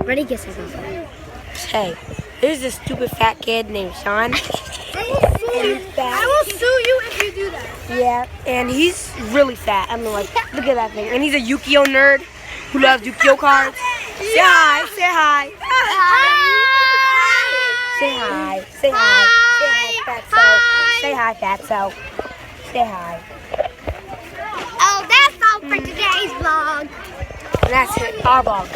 Ready? Guess his number. Hey, there's this stupid fat kid named Sean. I will sue you if you do that. Yeah, and he's really fat. I mean, like, look at that thing. And he's a Yu-Gi-Oh nerd who loves Yu-Gi-Oh cards. Say hi, say hi. Say hi, say hi. Say hi, Fatso. Say hi. Oh, that's all for today's vlog. And that's it, our vlog.